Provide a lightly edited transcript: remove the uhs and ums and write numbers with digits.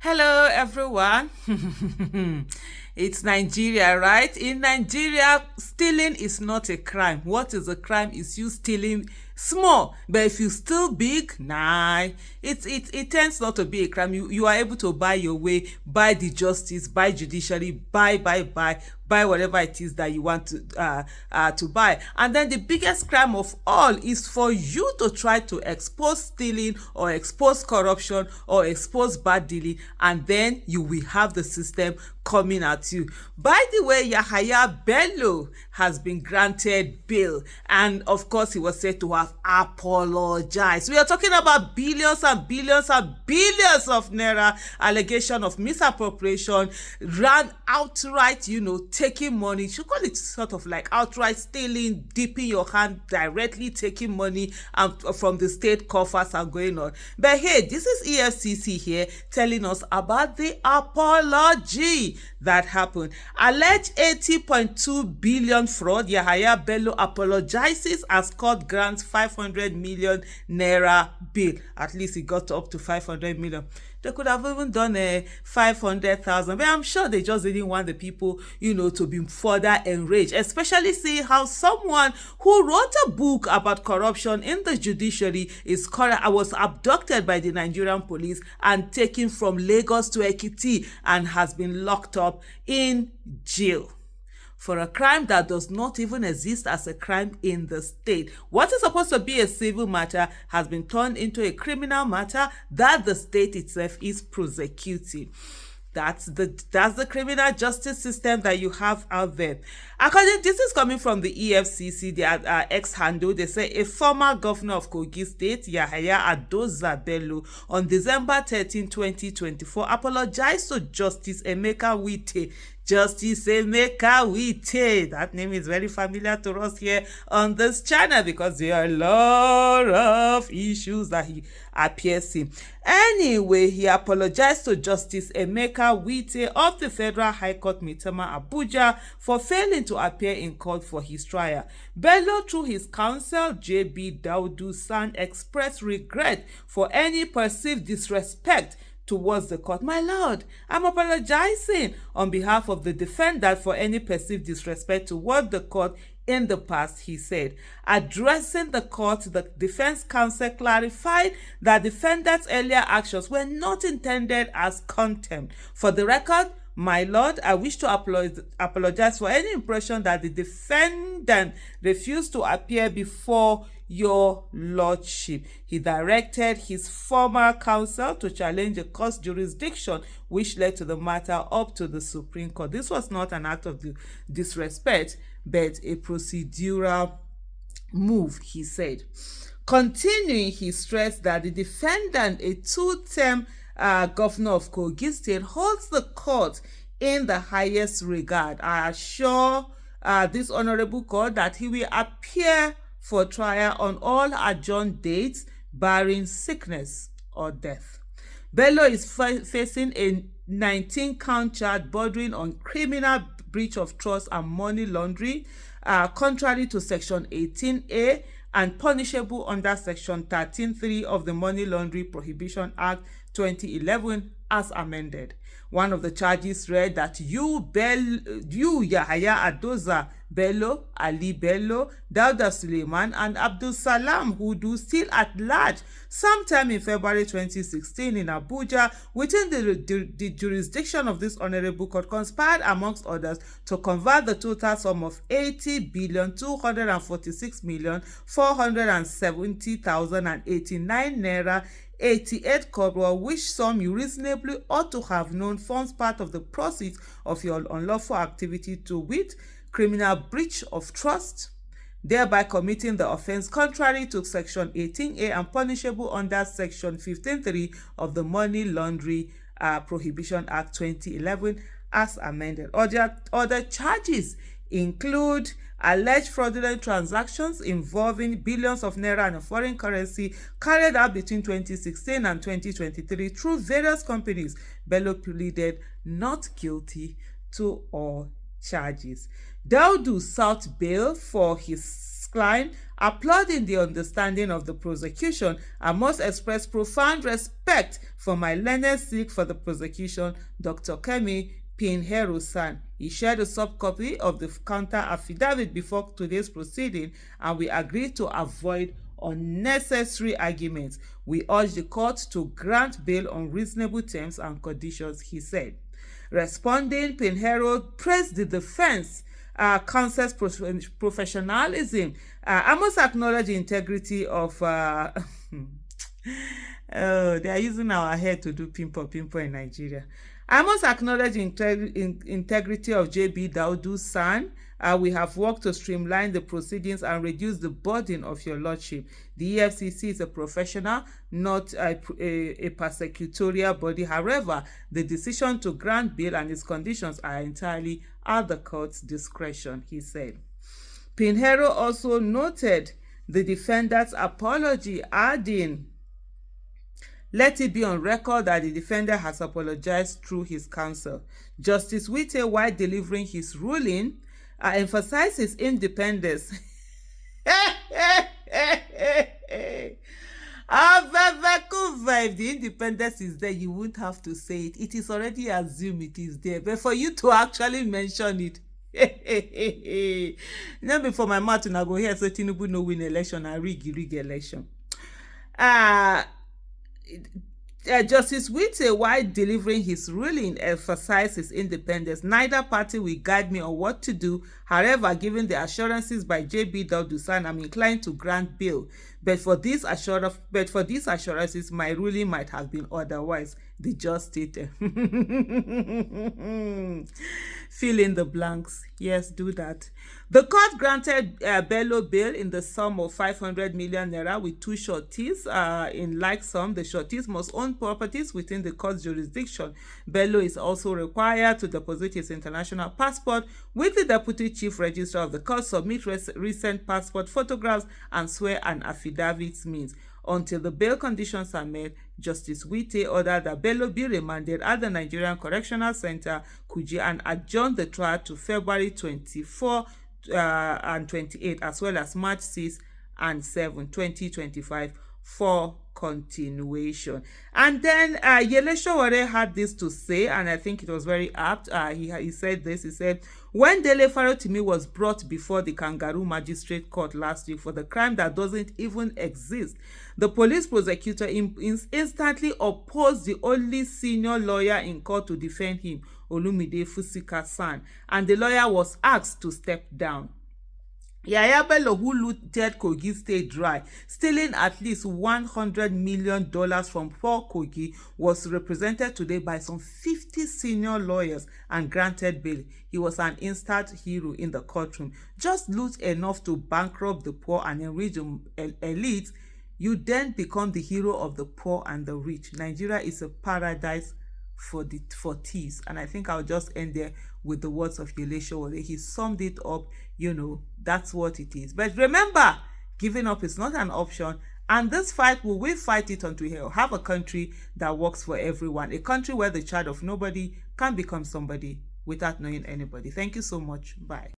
Hello, everyone. It's Nigeria, right? In Nigeria, stealing is not a crime. What is a crime is you stealing small. But if you steal big, nah, it tends not to be a crime. You are able to buy your way, buy the justice, buy judiciary, buy whatever it is that you want to buy. And then the biggest crime of all is for you to try to expose stealing or expose corruption or expose bad dealing, and then you will have the system coming at you. By the way, Yahaya Bello has been granted bail, and of course he was said to have apologized. We are talking about billions and billions and billions of naira allegation of misappropriation, ran outright, taking money. You should call it sort of like outright stealing, dipping your hand directly, taking money from the state coffers and going on. But hey, this is EFCC here telling us about the apology that happened. Alleged 80.2 billion fraud. Yahaya Bello apologizes as court grants 500 million naira bail. At least it got up to 500 million. They could have even done a 500,000, but I'm sure they just didn't want the people, to be further enraged, especially seeing how someone who wrote a book about corruption in the judiciary was abducted by the Nigerian police and taken from Lagos to Ekiti and has been locked up in jail for a crime that does not even exist as a crime in the state. What is supposed to be a civil matter has been turned into a criminal matter that the state itself is prosecuting. That's the criminal justice system that you have out there. This is coming from the EFCC, their ex-handle. They say a former governor of Kogi State, Yahaya Bello, on December 13, 2024, apologized to Justice Emeka Wite. Justice Emeka Wite. That name is very familiar to us here on this channel because there are a lot of issues that he appears in. Anyway, he apologized to Justice Emeka Wite of the Federal High Court Maitama Abuja for failing to appear in court for his trial. Bello, through his counsel, J.B. Daudu San, expressed regret for any perceived disrespect towards the court. My lord, I'm apologizing on behalf of the defendant for any perceived disrespect toward the court in the past, he said. Addressing the court, the defense counsel clarified that defendant's earlier actions were not intended as contempt. For the record, my lord, I wish to apologize for any impression that the defendant refused to appear before your lordship. He directed his former counsel to challenge the court's jurisdiction, which led to the matter up to the Supreme Court. This was not an act of disrespect, but a procedural move, he said. Continuing, he stressed that the defendant, a two-term governor of Kogi State, holds the court in the highest regard. I assure this honorable court that he will appear for trial on all adjourned dates, barring sickness or death. Bello is facing a 19-count charge bordering on criminal breach of trust and money laundering, contrary to Section 18A and punishable under Section 13(3) of the Money Laundering Prohibition Act 2011 as amended. One of the charges read that you Yahaya Adoza Bello, Ali Bello, Dauda Suleiman, and Abdul Salam Hudu, still at large sometime in February 2016 in Abuja, within the jurisdiction of this honorable court, conspired amongst others to convert the total sum of 80,246,470,089 naira 88 crore, which sum you reasonably ought to have known forms part of the proceeds of your unlawful activity, to wit, criminal breach of trust, thereby committing the offense contrary to Section 18A and punishable under Section 15(3) of the Money Laundering Prohibition Act 2011 as amended. Other charges include alleged fraudulent transactions involving billions of naira and foreign currency carried out between 2016 and 2023 through various companies. Bello pleaded not guilty to all charges. Daudu sought bail for his client, applauding the understanding of the prosecution, I must express profound respect for my learned Sikh for the prosecution, Dr. Kemi Pinheiro-san. He shared a subcopy of the counter affidavit before today's proceeding, and we agreed to avoid unnecessary arguments. We urge the court to grant bail on reasonable terms and conditions, he said. Responding, Pinheiro praised the defense counsel's professionalism. I must acknowledge the integrity of they are using our head to do pimple in Nigeria. I must acknowledge the integrity of JB Daudu's son. We have worked to streamline the proceedings and reduce the burden of your lordship. The EFCC is a professional, not a persecutorial body. However, the decision to grant bail and its conditions are entirely at the court's discretion, he said. Pinheiro also noted the defendant's apology, adding, "Let it be on record that the defendant has apologized through his counsel." Justice Witte, while delivering his ruling, emphasized his independence. If the independence is there, you won't have to say it. It is already assumed it is there. But for you to actually mention it, now before my mouth, I go here so Tinubu no win election and rig election. Justice Witte, while delivering his ruling, emphasized his independence. "Neither party will guide me on what to do. However, given the assurances by JB Daudu-san, I'm inclined to grant bail. But for these assurances, my ruling might have been otherwise," the judge stated. Fill in the blanks. Yes, do that. The court granted Bello bail in the sum of 500 million naira with two sureties. In like sum, the sureties must own properties within the court's jurisdiction. Bello is also required to deposit his international passport with the deputy chief registrar of the court, submit recent passport photographs, and swear an affidavit means. Until the bail conditions are met, Justice Witte ordered that Bello be remanded at the Nigerian Correctional Center, Kuje, and adjourned the trial to February 24 and 28, as well as March 6 and 7, 2025, for continuation. And then Yele Sowore had this to say, and I think it was very apt. He said this. He said, "When Dele Farotimi was brought before the Kangaroo Magistrate Court last week for the crime that doesn't even exist, the police prosecutor instantly opposed the only senior lawyer in court to defend him, Olumide Fusika-san, and the lawyer was asked to step down. Yahaya Bello, who looted Kogi State dry, stealing at least $100 million from poor Kogi, was represented today by some 50 senior lawyers and granted bail. He was an instant hero in the courtroom. Just loot enough to bankrupt the poor and enrich the elite, you then become the hero of the poor and the rich. Nigeria is a paradise for thieves." And I think I'll just end there with the words of Yele Sowore. He summed it up. That's what it is. But remember, giving up is not an option, and this fight, we will fight it until we have a country that works for everyone, a country where the child of nobody can become somebody without knowing anybody. Thank you so much. Bye.